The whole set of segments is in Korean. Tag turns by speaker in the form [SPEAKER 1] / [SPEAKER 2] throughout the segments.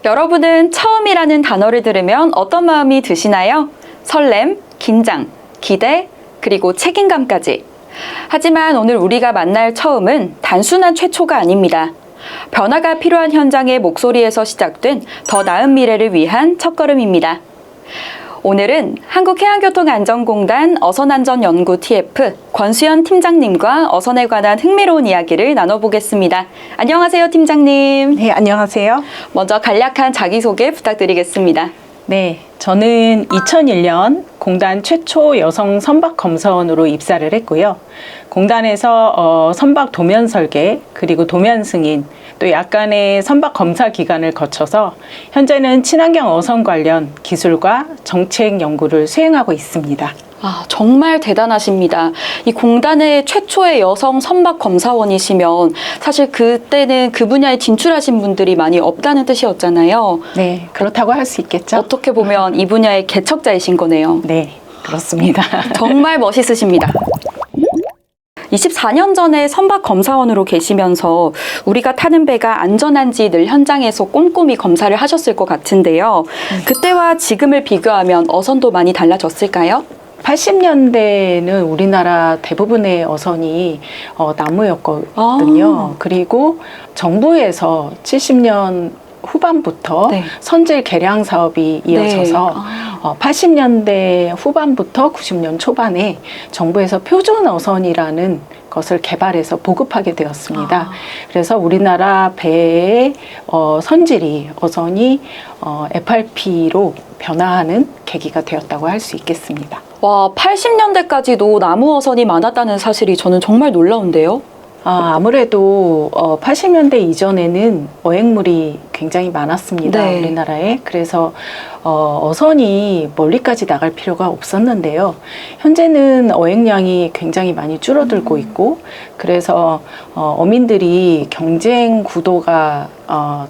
[SPEAKER 1] 여러분은 처음이라는 단어를 들으면 어떤 마음이 드시나요? 설렘, 긴장, 기대, 그리고 책임감까지. 하지만 오늘 우리가 만날 처음은 단순한 최초가 아닙니다. 변화가 필요한 현장의 목소리에서 시작된 더 나은 미래를 위한 첫걸음입니다. 오늘은 한국해양교통안전공단 어선안전연구 TF 권수연 팀장님과 어선에 관한 흥미로운 이야기를 나눠보겠습니다. 안녕하세요, 팀장님.
[SPEAKER 2] 네, 안녕하세요.
[SPEAKER 1] 먼저 간략한 자기소개 부탁드리겠습니다.
[SPEAKER 2] 네, 저는 2001년 공단 최초 여성 선박 검사원으로 입사를 했고요. 공단에서 선박 도면 설계, 그리고 도면 승인, 또 약간의 선박 검사 기간을 거쳐서 현재는 친환경 어선 관련 기술과 정책 연구를 수행하고 있습니다.
[SPEAKER 1] 정말 대단하십니다. 이 공단의 최초의 여성 선박 검사원이시면 사실 그때는 그 분야에 진출하신 분들이 많이 없다는 뜻이었잖아요.
[SPEAKER 2] 네, 그렇다고 할 수 있겠죠.
[SPEAKER 1] 어떻게 보면 이 분야의 개척자이신 거네요.
[SPEAKER 2] 네, 그렇습니다.
[SPEAKER 1] 정말 멋있으십니다. 24년 전에 선박 검사원으로 계시면서 우리가 타는 배가 안전한지 늘 현장에서 꼼꼼히 검사를 하셨을 것 같은데요. 그때와 지금을 비교하면 어선도 많이 달라졌을까요?
[SPEAKER 2] 80년대는 우리나라 대부분의 어선이 나무였거든요. 그리고 정부에서 70년 후반부터
[SPEAKER 1] 네.
[SPEAKER 2] 선질 개량 사업이 이어져서 80년대 후반부터 90년 초반에 정부에서 표준 어선이라는 것을 개발해서 보급하게 되었습니다. 그래서 우리나라 배의 선질이 어선이 FRP로 변화하는 계기가 되었다고 할 수 있겠습니다.
[SPEAKER 1] 와, 80년대까지도 나무 어선이 많았다는 사실이 저는 정말 놀라운데요.
[SPEAKER 2] 아무래도 80년대 이전에는 어획물이 굉장히 많았습니다.
[SPEAKER 1] 네.
[SPEAKER 2] 우리나라에. 그래서 어선이 멀리까지 나갈 필요가 없었는데요. 현재는 어획량이 굉장히 많이 줄어들고 있고, 그래서 어민들이 경쟁 구도가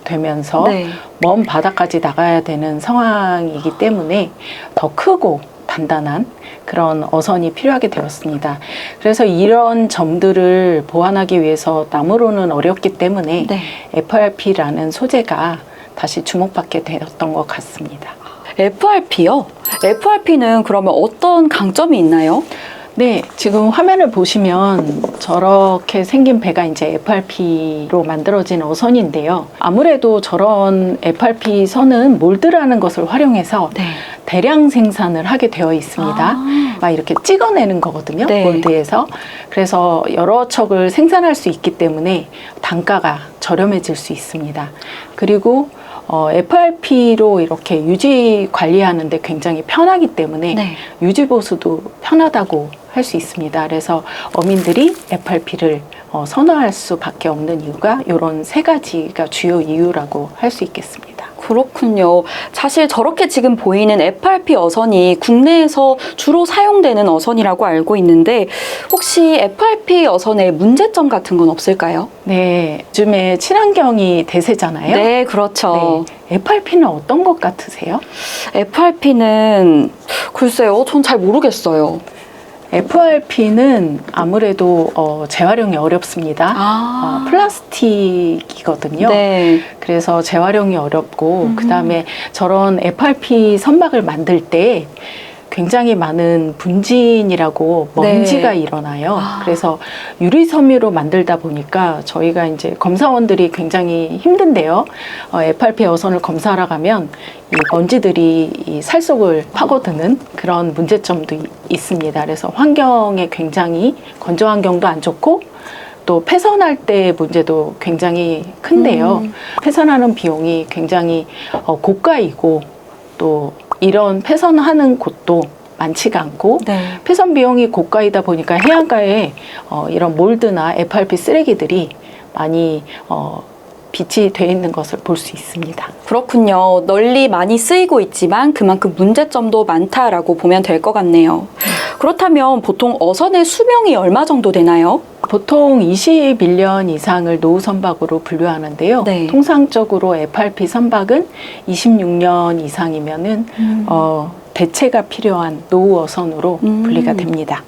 [SPEAKER 2] 되면서
[SPEAKER 1] 네.
[SPEAKER 2] 먼 바다까지 나가야 되는 상황이기 때문에 더 크고 단단한 그런 어선이 필요하게 되었습니다. 그래서 이런 점들을 보완하기 위해서 나무로는 어렵기 때문에
[SPEAKER 1] 네.
[SPEAKER 2] FRP라는 소재가 다시 주목받게 되었던 것 같습니다.
[SPEAKER 1] FRP요? FRP는 그러면 어떤 강점이 있나요?
[SPEAKER 2] 네, 지금 화면을 보시면 저렇게 생긴 배가 이제 FRP로 만들어진 어선인데요. 아무래도 저런 FRP 선은 몰드라는 것을 활용해서
[SPEAKER 1] 네.
[SPEAKER 2] 대량 생산을 하게 되어 있습니다. 막 이렇게 찍어내는 거거든요.
[SPEAKER 1] 네.
[SPEAKER 2] 몰드에서. 그래서 여러 척을 생산할 수 있기 때문에 단가가 저렴해질 수 있습니다. 그리고 FRP로 이렇게 유지 관리하는데 굉장히 편하기 때문에
[SPEAKER 1] 네.
[SPEAKER 2] 유지 보수도 편하다고 할 수 있습니다. 그래서 어민들이 FRP를 선호할 수밖에 없는 이유가 이런 세 가지가 주요 이유라고 할 수 있겠습니다.
[SPEAKER 1] 그렇군요. 사실 저렇게 지금 보이는 FRP 어선이 국내에서 주로 사용되는 어선이라고 알고 있는데 혹시 FRP 어선의 문제점 같은 건 없을까요?
[SPEAKER 2] 네, 요즘에 친환경이 대세잖아요.
[SPEAKER 1] 네, 그렇죠.
[SPEAKER 2] 네. FRP는 어떤 것 같으세요?
[SPEAKER 1] FRP는 글쎄요, 전 잘 모르겠어요.
[SPEAKER 2] FRP는 아무래도 재활용이 어렵습니다. 플라스틱이거든요.
[SPEAKER 1] 네.
[SPEAKER 2] 그래서 재활용이 어렵고 그다음에 저런 FRP 선박을 만들 때 굉장히 많은 분진이라고 먼지가
[SPEAKER 1] 네.
[SPEAKER 2] 일어나요. 그래서 유리섬유로 만들다 보니까 저희가 이제 검사원들이 굉장히 힘든데요. FRP 어선을 검사하러 가면 이 먼지들이 이 살속을 파고드는 그런 문제점도 있습니다. 그래서 환경에 굉장히 건조 환경도 안 좋고 또 폐선할 때 문제도 굉장히 큰데요. 폐선하는 비용이 굉장히 고가이고 또 이런 폐선하는 곳도 많지가 않고
[SPEAKER 1] 네.
[SPEAKER 2] 폐선 비용이 고가이다 보니까 해안가에 이런 몰드나 FRP 쓰레기들이 많이 비치되어 있는 것을 볼 수 있습니다.
[SPEAKER 1] 그렇군요. 널리 많이 쓰이고 있지만 그만큼 문제점도 많다라고 보면 될 것 같네요. 그렇다면 보통 어선의 수명이 얼마 정도 되나요?
[SPEAKER 2] 보통 21년 이상을 노후 선박으로 분류하는데요.
[SPEAKER 1] 네.
[SPEAKER 2] 통상적으로 FRP 선박은 26년 이상이면은 대체가 필요한 노후 어선으로 분리가 됩니다.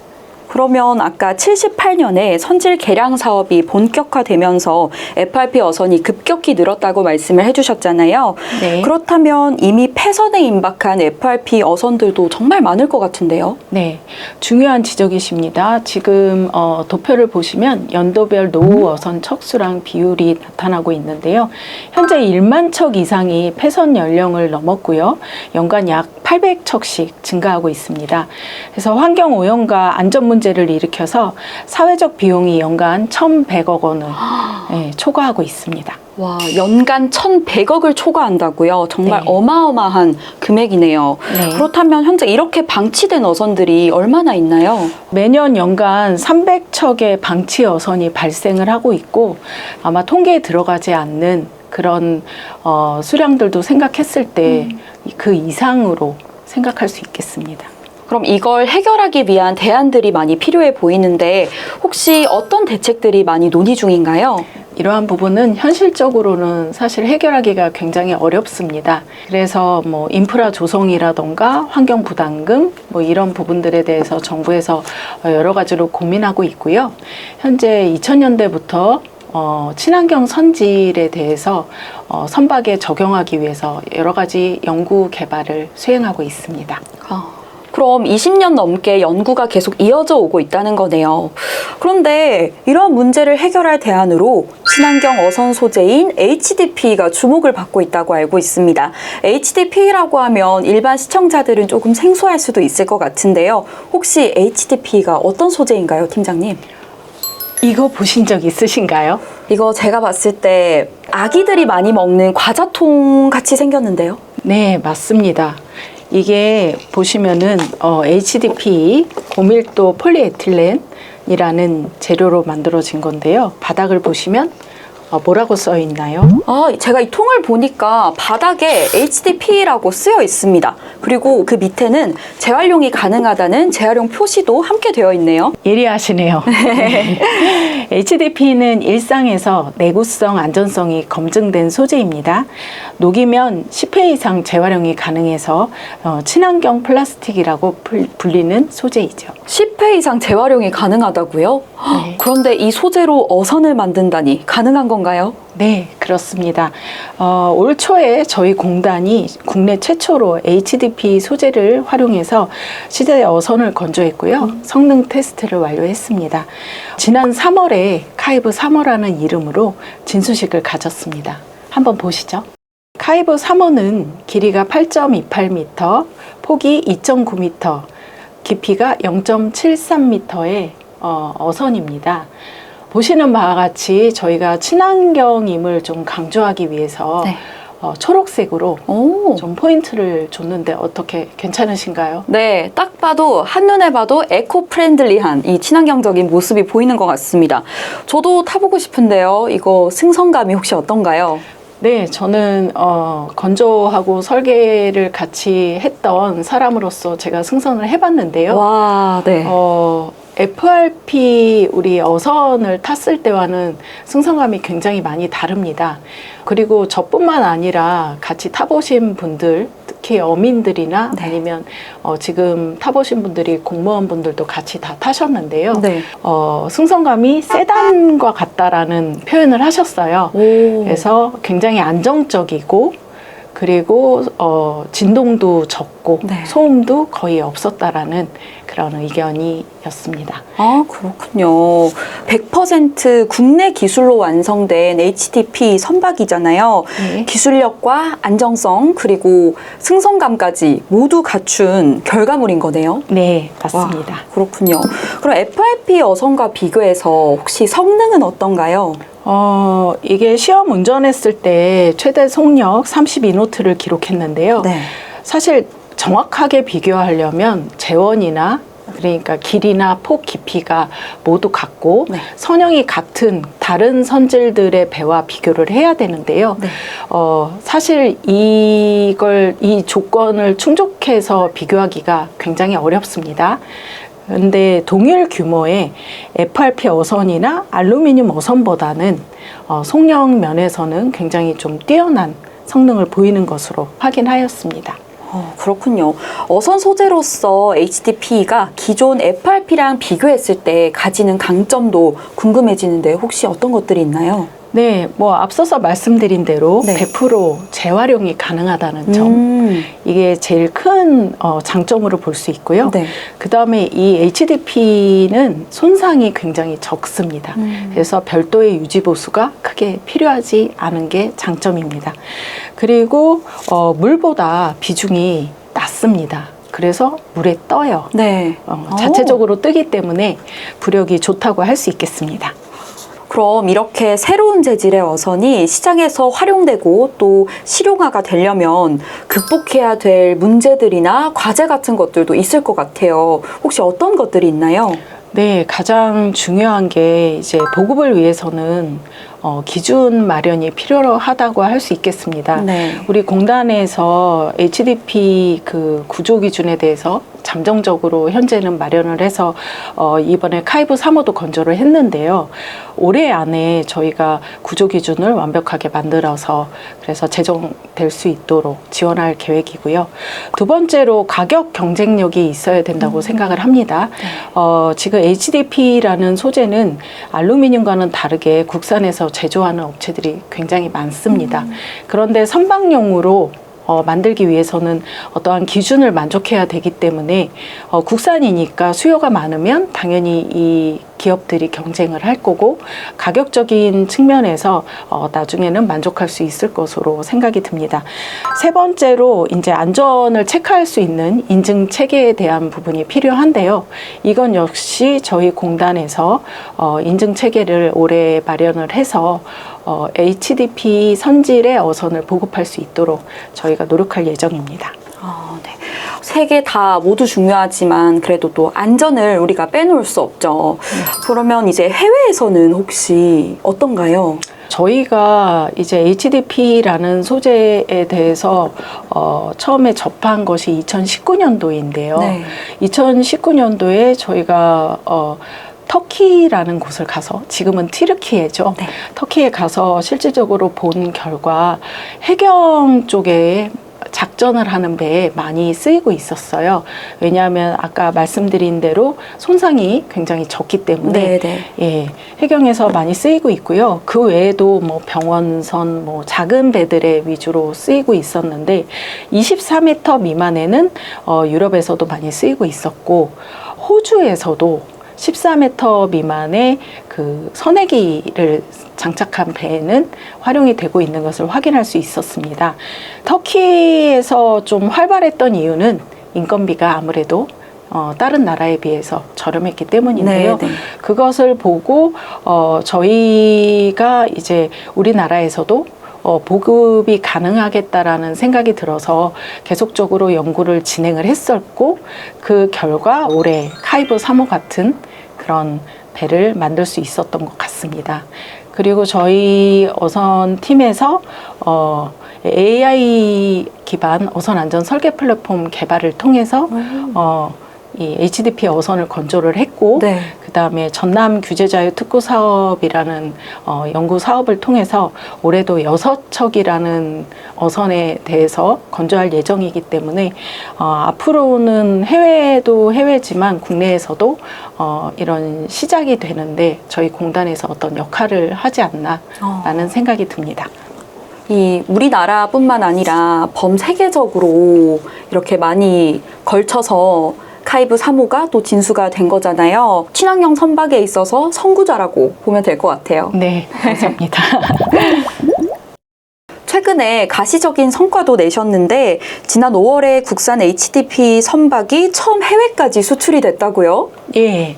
[SPEAKER 1] 그러면 아까 78년에 선질 개량 사업이 본격화되면서 FRP 어선이 급격히 늘었다고 말씀을 해주셨잖아요.
[SPEAKER 2] 네.
[SPEAKER 1] 그렇다면 이미 폐선에 임박한 FRP 어선들도 정말 많을 것 같은데요.
[SPEAKER 2] 네, 중요한 지적이십니다. 지금 도표를 보시면 연도별 노후 어선 척수랑 비율이 나타나고 있는데요. 현재 1만 척 이상이 폐선 연령을 넘었고요. 연간 약 800척씩 증가하고 있습니다. 그래서 환경 오염과 안전 문제를 일으켜서 사회적 비용이 연간 1,100억 원을 초과하고 있습니다.
[SPEAKER 1] 와, 연간 1,100억을 초과한다고요? 정말
[SPEAKER 2] 네.
[SPEAKER 1] 어마어마한 금액이네요.
[SPEAKER 2] 네.
[SPEAKER 1] 그렇다면 현재 이렇게 방치된 어선들이 얼마나 있나요?
[SPEAKER 2] 매년 연간 300척의 방치 어선이 발생을 하고 있고 아마 통계에 들어가지 않는 그런 수량들도 생각했을 때 그 이상으로 생각할 수 있겠습니다.
[SPEAKER 1] 그럼 이걸 해결하기 위한 대안들이 많이 필요해 보이는데 혹시 어떤 대책들이 많이 논의 중인가요?
[SPEAKER 2] 이러한 부분은 현실적으로는 사실 해결하기가 굉장히 어렵습니다. 그래서 뭐 인프라 조성이라던가 환경 부담금 뭐 이런 부분들에 대해서 정부에서 여러 가지로 고민하고 있고요. 현재 2000년대부터 친환경 선질에 대해서 선박에 적용하기 위해서 여러 가지 연구 개발을 수행하고 있습니다.
[SPEAKER 1] 그럼 20년 넘게 연구가 계속 이어져 오고 있다는 거네요. 그런데 이런 문제를 해결할 대안으로 친환경 어선 소재인 HDPE가 주목을 받고 있다고 알고 있습니다. HDPE라고 하면 일반 시청자들은 조금 생소할 수도 있을 것 같은데요. 혹시 HDPE가 어떤 소재인가요, 팀장님?
[SPEAKER 2] 이거 보신 적 있으신가요?
[SPEAKER 1] 이거 제가 봤을 때 아기들이 많이 먹는 과자통 같이 생겼는데요.
[SPEAKER 2] 네, 맞습니다. 이게 보시면은 HDPE 고밀도 폴리에틸렌이라는 재료로 만들어진 건데요. 바닥을 보시면 뭐라고 써 있나요?
[SPEAKER 1] 제가 이 통을 보니까 바닥에 HDPE라고 쓰여 있습니다. 그리고 그 밑에는 재활용이 가능하다는 재활용 표시도 함께 되어 있네요.
[SPEAKER 2] 예리하시네요. 네. HDPE는 일상에서 내구성, 안전성이 검증된 소재입니다. 녹이면 10회 이상 재활용이 가능해서 친환경 플라스틱이라고 불리는 소재이죠.
[SPEAKER 1] 10회 이상 재활용이 가능하다고요?
[SPEAKER 2] 네.
[SPEAKER 1] 그런데 이 소재로 어선을 만든다니 가능한 건가요?
[SPEAKER 2] 네, 그렇습니다. 올 초에 저희 공단이 국내 최초로 HDPE 소재를 활용해서 시제 어선을 건조했고요. 성능 테스트를 완료했습니다. 지난 3월에 카이브 3호라는 이름으로 진수식을 가졌습니다. 한번 보시죠. 카이브 3호는 길이가 8.28m, 폭이 2.9m, 깊이가 0.73m의 어선입니다. 보시는 바와 같이 저희가 친환경임을 좀 강조하기 위해서
[SPEAKER 1] 네.
[SPEAKER 2] 초록색으로 좀 포인트를 줬는데 어떻게 괜찮으신가요?
[SPEAKER 1] 네, 딱 봐도 한눈에 봐도 에코 프렌들리한 이 친환경적인 모습이 보이는 것 같습니다. 저도 타보고 싶은데요. 이거 승선감이 혹시 어떤가요?
[SPEAKER 2] 네, 저는 건조하고 설계를 같이 했던 사람으로서 제가 승선을 해봤는데요.
[SPEAKER 1] 와, 네.
[SPEAKER 2] FRP 우리 어선을 탔을 때와는 승선감이 굉장히 많이 다릅니다. 그리고 저뿐만 아니라 같이 타보신 분들, 특히 어민들이나
[SPEAKER 1] 네.
[SPEAKER 2] 아니면 지금 타보신 분들이 공무원분들도 같이 다 타셨는데요.
[SPEAKER 1] 네.
[SPEAKER 2] 승선감이 세단과 같다라는 표현을 하셨어요. 그래서 굉장히 안정적이고 그리고 진동도 적고
[SPEAKER 1] 네.
[SPEAKER 2] 소음도 거의 없었다라는 그런 의견이었습니다.
[SPEAKER 1] 아, 그렇군요. 100% 국내 기술로 완성된 HDPE 선박이잖아요.
[SPEAKER 2] 네.
[SPEAKER 1] 기술력과 안정성 그리고 승선감까지 모두 갖춘 결과물인 거네요.
[SPEAKER 2] 네, 맞습니다.
[SPEAKER 1] 와, 그렇군요. 그럼 FRP 어선과 비교해서 혹시 성능은 어떤가요?
[SPEAKER 2] 이게 시험 운전했을 때 최대 속력 32노트를 기록했는데요.
[SPEAKER 1] 네.
[SPEAKER 2] 사실 정확하게 비교하려면 재원이나 그러니까 길이나 폭 깊이가 모두 같고
[SPEAKER 1] 네.
[SPEAKER 2] 선형이 같은 다른 선질들의 배와 비교를 해야 되는데요.
[SPEAKER 1] 네.
[SPEAKER 2] 사실 이 조건을 충족해서 비교하기가 굉장히 어렵습니다. 근데 동일 규모의 FRP 어선이나 알루미늄 어선보다는 속력 면에서는 굉장히 좀 뛰어난 성능을 보이는 것으로 확인하였습니다.
[SPEAKER 1] 그렇군요. 어선 소재로서 HDPE가 기존 FRP랑 비교했을 때 가지는 강점도 궁금해지는데 혹시 어떤 것들이 있나요?
[SPEAKER 2] 네, 뭐 앞서서 말씀드린 대로
[SPEAKER 1] 네.
[SPEAKER 2] 100% 재활용이 가능하다는 점, 이게 제일 큰 장점으로 볼 수 있고요.
[SPEAKER 1] 네.
[SPEAKER 2] 그 다음에 이 HDP는 손상이 굉장히 적습니다. 그래서 별도의 유지 보수가 크게 필요하지 않은 게 장점입니다. 그리고 물보다 비중이 낮습니다. 그래서 물에 떠요.
[SPEAKER 1] 네.
[SPEAKER 2] 자체적으로 뜨기 때문에 부력이 좋다고 할 수 있겠습니다.
[SPEAKER 1] 그럼 이렇게 새로운 재질의 어선이 시장에서 활용되고 또 실용화가 되려면 극복해야 될 문제들이나 과제 같은 것들도 있을 것 같아요. 혹시 어떤 것들이 있나요?
[SPEAKER 2] 네, 가장 중요한 게 이제 보급을 위해서는 기준 마련이 필요하다고 할 수 있겠습니다.
[SPEAKER 1] 네.
[SPEAKER 2] 우리 공단에서 HDP 그 구조 기준에 대해서 잠정적으로 현재는 마련을 해서 이번에 카이브 3호도 건조를 했는데요. 올해 안에 저희가 구조 기준을 완벽하게 만들어서 그래서 제정될 수 있도록 지원할 계획이고요. 두 번째로 가격 경쟁력이 있어야 된다고 생각을 합니다. 지금 HDP라는 소재는 알루미늄과는 다르게 국산에서 제조하는 업체들이 굉장히 많습니다. 그런데 선박용으로 만들기 위해서는 어떠한 기준을 만족해야 되기 때문에 국산이니까 수요가 많으면 당연히 이 기업들이 경쟁을 할 거고 가격적인 측면에서 나중에는 만족할 수 있을 것으로 생각이 듭니다. 세 번째로 이제 안전을 체크할 수 있는 인증 체계에 대한 부분이 필요한데요. 이건 역시 저희 공단에서 인증 체계를 올해 마련을 해서 HDP 선질의 어선을 보급할 수 있도록 저희가 노력할 예정입니다.
[SPEAKER 1] 네. 세 개 다 모두 중요하지만 그래도 또 안전을 우리가 빼놓을 수 없죠. 그러면 이제 해외에서는 혹시 어떤가요?
[SPEAKER 2] 저희가 이제 HDP라는 소재에 대해서 처음에 접한 것이 2019년도인데요.
[SPEAKER 1] 네.
[SPEAKER 2] 2019년도에 저희가 터키라는 곳을 가서 지금은 튀르키예죠.
[SPEAKER 1] 네.
[SPEAKER 2] 터키에 가서 실질적으로 본 결과 해경 쪽에 작전을 하는 배에 많이 쓰이고 있었어요. 왜냐하면 아까 말씀드린 대로 손상이 굉장히 적기 때문에 예, 해경에서 많이 쓰이고 있고요. 그 외에도 뭐 병원선, 뭐 작은 배들의 위주로 쓰이고 있었는데 24m 미만에는 유럽에서도 많이 쓰이고 있었고 호주에서도 14m 미만의 그 선회기를 장착한 배에는 활용이 되고 있는 것을 확인할 수 있었습니다. 터키에서 좀 활발했던 이유는 인건비가 아무래도 다른 나라에 비해서 저렴했기 때문인데요.
[SPEAKER 1] 네, 네.
[SPEAKER 2] 그것을 보고 저희가 이제 우리나라에서도 보급이 가능하겠다라는 생각이 들어서 계속적으로 연구를 진행을 했었고 그 결과 올해 카이브 3호 같은 그런 배를 만들 수 있었던 것 같습니다. 그리고 저희 어선 팀에서 AI 기반 어선 안전 설계 플랫폼 개발을 통해서 이 HDP 어선을 건조를 했고
[SPEAKER 1] 네.
[SPEAKER 2] 그다음에 전남 규제자유 특구 사업이라는 연구 사업을 통해서 올해도 6척이라는 어선에 대해서 건조할 예정이기 때문에 앞으로는 해외도 해외지만 국내에서도 이런 시작이 되는데 저희 공단에서 어떤 역할을 하지 않나라는 생각이 듭니다.
[SPEAKER 1] 이 우리나라뿐만 아니라 범세계적으로 이렇게 많이 걸쳐서 카이브 3호가 또 진수가 된 거잖아요. 친환경 선박에 있어서 선구자라고 보면 될 것 같아요.
[SPEAKER 2] 네, 감사합니다.
[SPEAKER 1] 최근에 가시적인 성과도 내셨는데 지난 5월에 국산 HDP 선박이 처음 해외까지 수출이 됐다고요?
[SPEAKER 2] 예,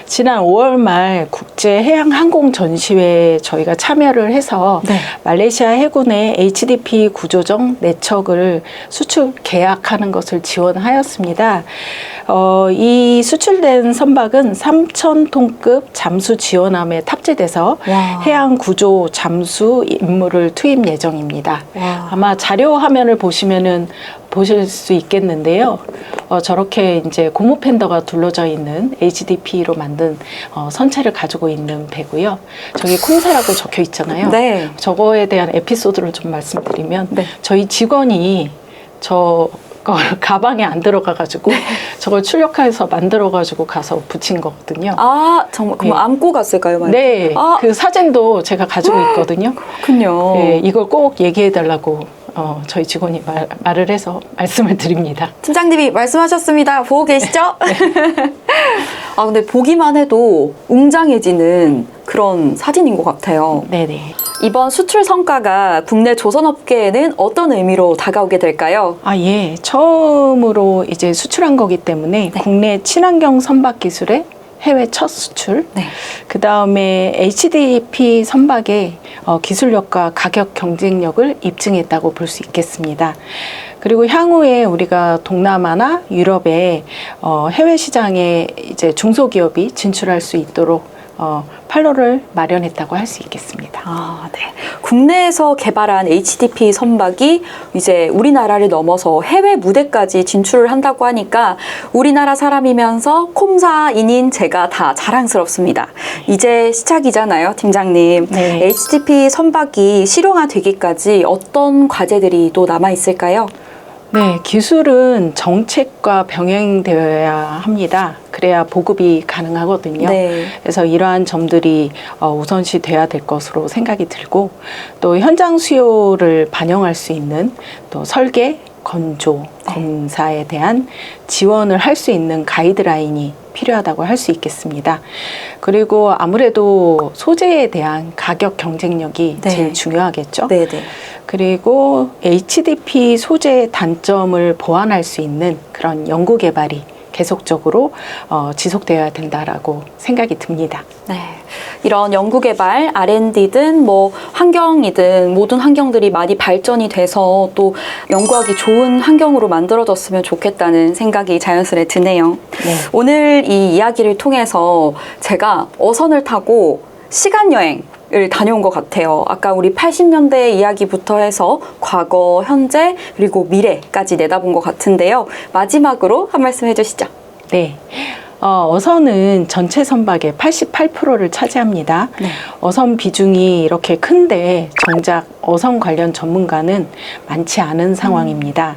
[SPEAKER 2] 지난 5월 말 국제해양항공전시회에 저희가 참여를 해서
[SPEAKER 1] 네.
[SPEAKER 2] 말레이시아 해군의 HDP 구조정 4척을 수출 계약하는 것을 지원하였습니다. 이 수출된 선박은 3,000톤급 잠수 지원함에 탑재돼서
[SPEAKER 1] 와.
[SPEAKER 2] 해양 구조 잠수 임무를 투입 예정입니다.
[SPEAKER 1] 와.
[SPEAKER 2] 아마 자료 화면을 보시면은 보실 수 있겠는데요. 저렇게 이제 고무 팬더가 둘러져 있는 HDP로 만든 선체를 가지고 있는 배고요. 저기 콩새라고 적혀 있잖아요.
[SPEAKER 1] 네.
[SPEAKER 2] 저거에 대한 에피소드를 좀 말씀드리면
[SPEAKER 1] 네.
[SPEAKER 2] 저희 직원이 저 가방에 안 들어가가지고 저걸 출력해서 만들어가지고 가서 붙인 거거든요.
[SPEAKER 1] 아, 정말 그럼
[SPEAKER 2] 네.
[SPEAKER 1] 안고 갔을까요? 만약에?
[SPEAKER 2] 네,
[SPEAKER 1] 아.
[SPEAKER 2] 그 사진도 제가 가지고 있거든요.
[SPEAKER 1] 그렇군요.
[SPEAKER 2] 네, 이걸 꼭 얘기해달라고 저희 직원이 말을 해서 말씀을 드립니다.
[SPEAKER 1] 팀장님이 말씀하셨습니다. 보고 계시죠? 아, 근데 보기만 해도 웅장해지는 그런 사진인 것 같아요.
[SPEAKER 2] 네네.
[SPEAKER 1] 이번 수출 성과가 국내 조선업계에는 어떤 의미로 다가오게 될까요?
[SPEAKER 2] 아, 예. 처음으로 이제 수출한 거기 때문에
[SPEAKER 1] 네.
[SPEAKER 2] 국내 친환경 선박 기술의 해외 첫 수출.
[SPEAKER 1] 네.
[SPEAKER 2] 그 다음에 HDP 선박의 기술력과 가격 경쟁력을 입증했다고 볼 수 있겠습니다. 그리고 향후에 우리가 동남아나 유럽의 해외 시장에 이제 중소기업이 진출할 수 있도록 판로를 마련했다고 할 수 있겠습니다.
[SPEAKER 1] 아, 네. 국내에서 개발한 HDP 선박이 이제 우리나라를 넘어서 해외 무대까지 진출을 한다고 하니까 우리나라 사람이면서 콤사인인 제가 다 자랑스럽습니다. 이제 시작이잖아요, 팀장님.
[SPEAKER 2] 네.
[SPEAKER 1] HDP 선박이 실용화되기까지 어떤 과제들이 또 남아있을까요?
[SPEAKER 2] 네, 기술은 정책과 병행되어야 합니다. 그래야 보급이 가능하거든요.
[SPEAKER 1] 네.
[SPEAKER 2] 그래서 이러한 점들이 우선시 돼야 될 것으로 생각이 들고 또 현장 수요를 반영할 수 있는 또 설계, 건조, 검사에 대한 지원을 할 수 있는 가이드라인이 필요하다고 할 수 있겠습니다. 그리고 아무래도 소재에 대한 가격 경쟁력이
[SPEAKER 1] 네.
[SPEAKER 2] 제일 중요하겠죠.
[SPEAKER 1] 네네.
[SPEAKER 2] 그리고 HDP 소재의 단점을 보완할 수 있는 그런 연구 개발이 계속적으로 지속되어야 된다라고 생각이 듭니다.
[SPEAKER 1] 네. 이런 연구개발, R&D든 뭐 환경이든 모든 환경들이 많이 발전이 돼서 또 연구하기 좋은 환경으로 만들어졌으면 좋겠다는 생각이 자연스레 드네요.
[SPEAKER 2] 네.
[SPEAKER 1] 오늘 이 이야기를 통해서 제가 어선을 타고 시간여행 을 다녀온 것 같아요. 아까 우리 80년대 이야기부터 해서 과거, 현재, 그리고 미래까지 내다본 것 같은데요. 마지막으로 한 말씀 해주시죠.
[SPEAKER 2] 네. 어선은 전체 선박의 88%를 차지합니다.
[SPEAKER 1] 네.
[SPEAKER 2] 어선 비중이 이렇게 큰데 정작 어선 관련 전문가는 많지 않은 상황입니다.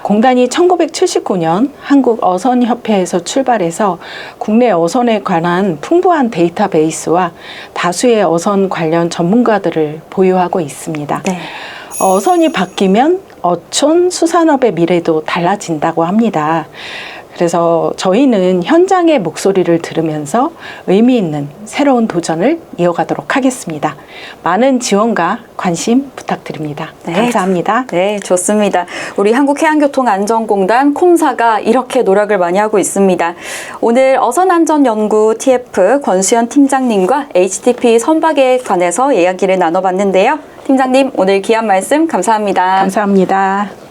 [SPEAKER 2] 공단이 1979년 한국어선협회에서 출발해서 국내 어선에 관한 풍부한 데이터베이스와 다수의 어선 관련 전문가들을 보유하고 있습니다.
[SPEAKER 1] 네.
[SPEAKER 2] 어선이 바뀌면 어촌 수산업의 미래도 달라진다고 합니다. 그래서 저희는 현장의 목소리를 들으면서 의미 있는 새로운 도전을 이어가도록 하겠습니다. 많은 지원과 관심 부탁드립니다.
[SPEAKER 1] 네.
[SPEAKER 2] 감사합니다.
[SPEAKER 1] 네, 좋습니다. 우리 한국해양교통안전공단 콤사가 이렇게 노력을 많이 하고 있습니다. 오늘 어선안전연구 TF 권수연 팀장님과 HDP 선박에 관해서 이야기를 나눠봤는데요. 팀장님, 오늘 귀한 말씀 감사합니다.
[SPEAKER 2] 감사합니다.